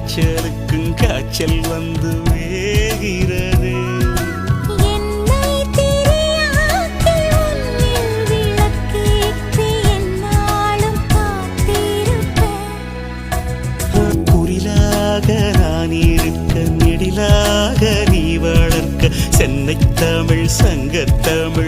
காய்ச்சலுக்கும் காய்ச்சல் வந்து வேகிறது. நான் இருக்க நெடிலாக நீ வளர்க்க சென்னை தமிழ் சங்கத்தமிழ்